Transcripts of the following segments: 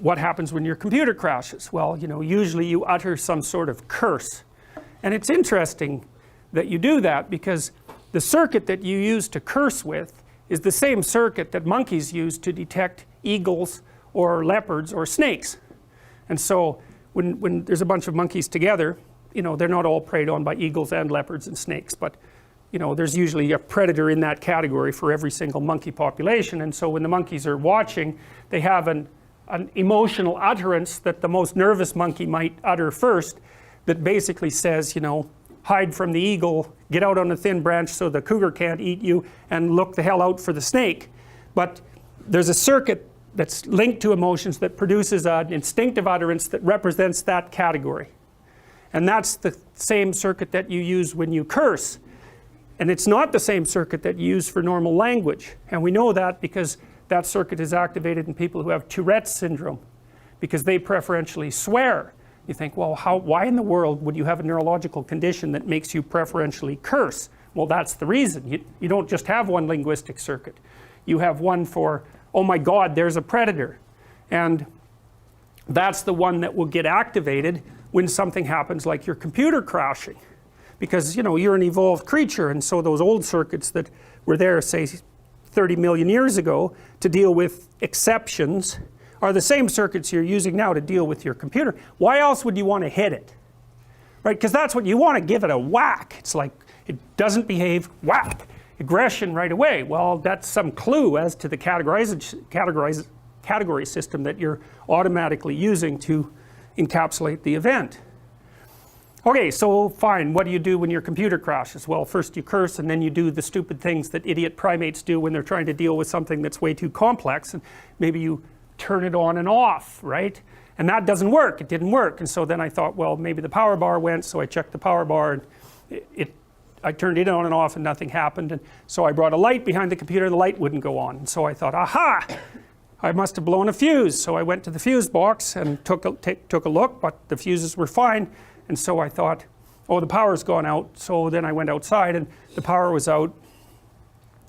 what happens when your computer crashes? Well, you know, usually you utter some sort of curse. And it's interesting that you do that, because the circuit that you use to curse with is the same circuit that monkeys use to detect eagles or leopards or snakes. And so when there's a bunch of monkeys together, you know, they're not all preyed on by eagles and leopards and snakes, but you know, there's usually a predator in that category for every single monkey population. And so when the monkeys are watching, they have an emotional utterance that the most nervous monkey might utter first, that basically says, you know, hide from the eagle, get out on a thin branch so the cougar can't eat you, and look the hell out for the snake. But there's a circuit that's linked to emotions that produces an instinctive utterance that represents that category. And that's the same circuit that you use when you curse. And it's not the same circuit that you use for normal language. And we know that because that circuit is activated in people who have Tourette's syndrome, because they preferentially swear. You think, well, why in the world would you have a neurological condition that makes you preferentially curse? Well, that's the reason. You don't just have one linguistic circuit. You have one for, oh my God, there's a predator. And that's the one that will get activated when something happens like your computer crashing. Because, you know, you're an evolved creature, and so those old circuits that were there, say, 30 million years ago to deal with exceptions are the same circuits you're using now to deal with your computer. Why else would you want to hit it? Right? Because that's what you want to give it, a whack. It's like, it doesn't behave, whack. Aggression right away. Well, that's some clue as to the category system that you're automatically using to encapsulate the event. Okay, so fine, what do you do when your computer crashes? Well, first you curse, and then you do the stupid things that idiot primates do when they're trying to deal with something that's way too complex, and maybe you turn it on and off, right? And that doesn't work, it didn't work. And so then I thought, well, maybe the power bar went, so I checked the power bar, and I turned it on and off and nothing happened. And so I brought a light behind the computer, the light wouldn't go on. And so I thought, aha, I must have blown a fuse. So I went to the fuse box and took a look, but the fuses were fine. And so I thought, oh, the power's gone out. So then I went outside and the power was out.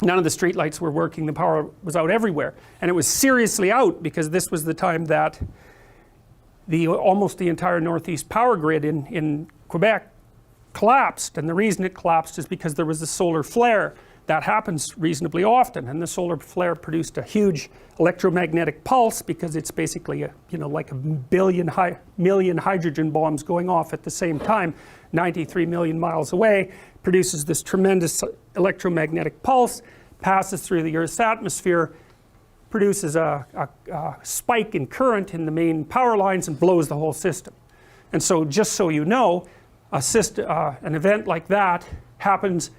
None of the street lights were working. The power was out everywhere. And it was seriously out, because this was the time that almost the entire northeast power grid in Quebec collapsed. And the reason it collapsed is because there was a solar flare. That happens reasonably often, and the solar flare produced a huge electromagnetic pulse, because it's basically like a million hydrogen bombs going off at the same time, 93 million miles away, produces this tremendous electromagnetic pulse, passes through the Earth's atmosphere, produces a spike in current in the main power lines, and blows the whole system. And so, just so you know, an event like that happens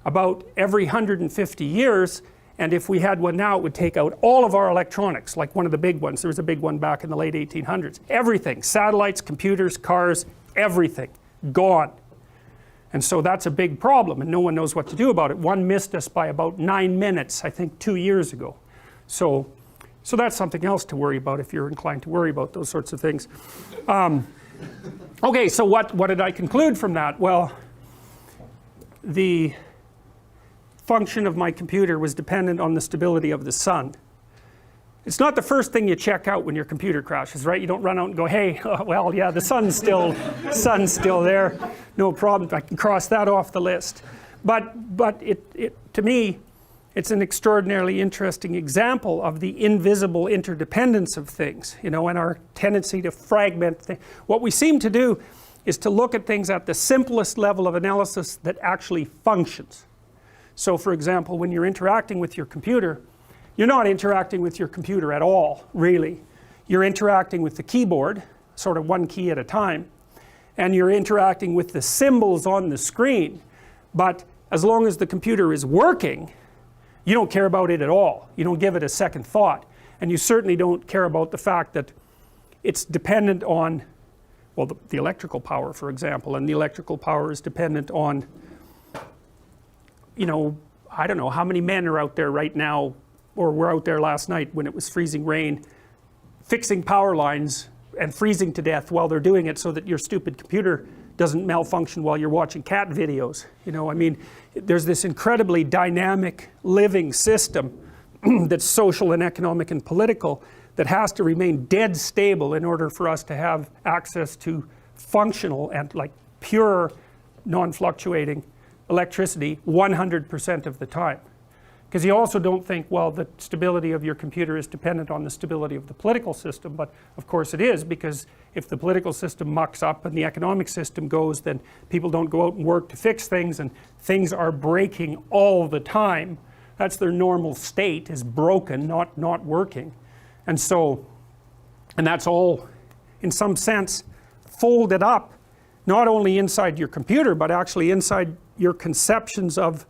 about every 150 years, and if we had one now, it would take out all of our electronics, like one of the big ones. There was a big one back in the late 1800s. Everything, satellites, computers, cars, everything, gone. And so that's a big problem, and no one knows what to do about it. One missed us by about 9 minutes, I think 2 years ago. So that's something else to worry about if you're inclined to worry about those sorts of things. Okay, so what did I conclude from that? Well, the function of my computer was dependent on the stability of the sun. It's not the first thing you check out when your computer crashes, right? You don't run out and go, hey, well, yeah, the sun's still there, no problem, I can cross that off the list. But to me, it's an extraordinarily interesting example of the invisible interdependence of things, and our tendency to fragment things. What we seem to do is to look at things at the simplest level of analysis that actually functions. So for example, when you're interacting with your computer, you're not interacting with your computer at all, really. You're interacting with the keyboard, sort of one key at a time, and you're interacting with the symbols on the screen. But as long as the computer is working, you don't care about it at all. You don't give it a second thought. And you certainly don't care about the fact that it's dependent on, well, the electrical power, for example, and the electrical power is dependent on, I don't know how many men are out there right now, or were out there last night when it was freezing rain, fixing power lines and freezing to death while they're doing it so that your stupid computer doesn't malfunction while you're watching cat videos. I mean, there's this incredibly dynamic living system that's social and economic and political that has to remain dead stable in order for us to have access to functional and like pure non-fluctuating electricity 100% of the time. Because you also don't think, well, the stability of your computer is dependent on the stability of the political system, but of course it is, because if the political system mucks up and the economic system goes, then people don't go out and work to fix things, and things are breaking all the time. That's their normal state, is broken, not working. And so, and that's all in some sense folded up, not only inside your computer, but actually inside your conceptions of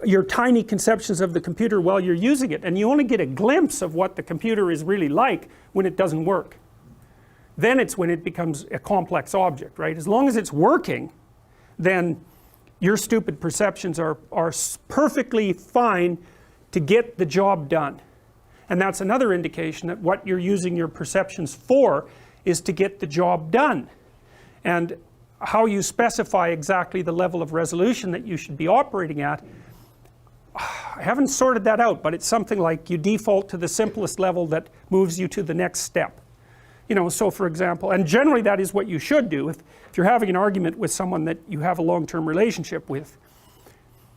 your tiny conceptions of the computer while you're using it. And you only get a glimpse of what the computer is really like when it doesn't work. Then it's when it becomes a complex object, right? As long as it's working, then your stupid perceptions are perfectly fine to get the job done. And that's another indication that what you're using your perceptions for is to get the job done. And how you specify exactly the level of resolution that you should be operating at, I haven't sorted that out, but it's something like you default to the simplest level that moves you to the next step. You know, so for example, and generally that is what you should do. If you're having an argument with someone that you have a long-term relationship with,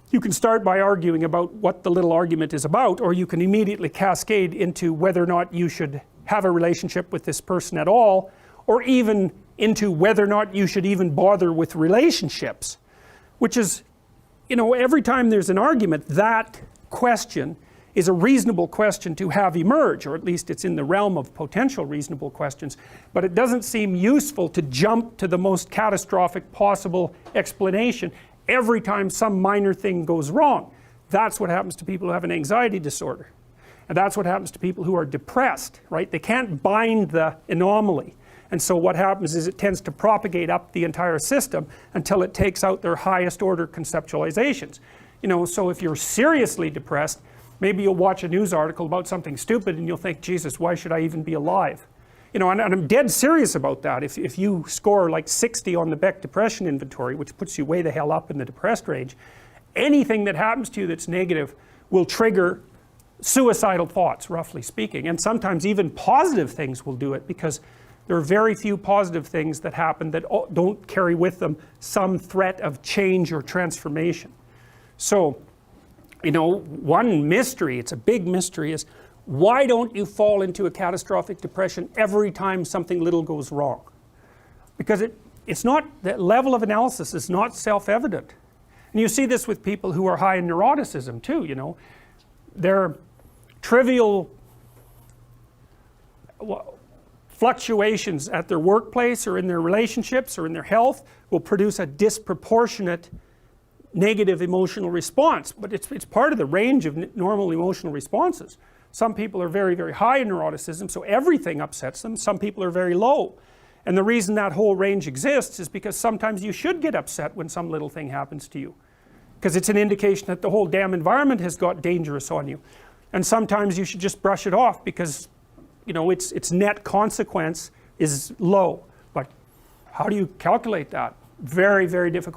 you can start by arguing about what the little argument is about, or you can immediately cascade into whether or not you should have a relationship with this person at all, or even into whether or not you should even bother with relationships. Which is, you know, every time there's an argument, that question is a reasonable question to have emerge, or at least it's in the realm of potential reasonable questions, but it doesn't seem useful to jump to the most catastrophic possible explanation every time some minor thing goes wrong. That's what happens to people who have an anxiety disorder. And that's what happens to people who are depressed, right? They can't bind the anomaly. And so what happens is it tends to propagate up the entire system until it takes out their highest order conceptualizations. You know, so if you're seriously depressed, maybe you'll watch a news article about something stupid and you'll think, Jesus, why should I even be alive? You know, and I'm dead serious about that. If you score like 60 on the Beck Depression Inventory, which puts you way the hell up in the depressed range, anything that happens to you that's negative will trigger suicidal thoughts, roughly speaking. And sometimes even positive things will do it, because there are very few positive things that happen that don't carry with them some threat of change or transformation. So, you know, one mystery, it's a big mystery, is why don't you fall into a catastrophic depression every time something little goes wrong? Because it's not, that level of analysis is not self-evident. And you see this with people who are high in neuroticism too, you know. Their trivial fluctuations at their workplace or in their relationships or in their health will produce a disproportionate negative emotional response, but it's part of the range of normal emotional responses. Some people are very, very high in neuroticism, so everything upsets them. Some people are very low. And the reason that whole range exists is because sometimes you should get upset when some little thing happens to you, because it's an indication that the whole damn environment has got dangerous on you. And sometimes you should just brush it off because, you know, its net consequence is low. But how do you calculate that? Very, very difficult.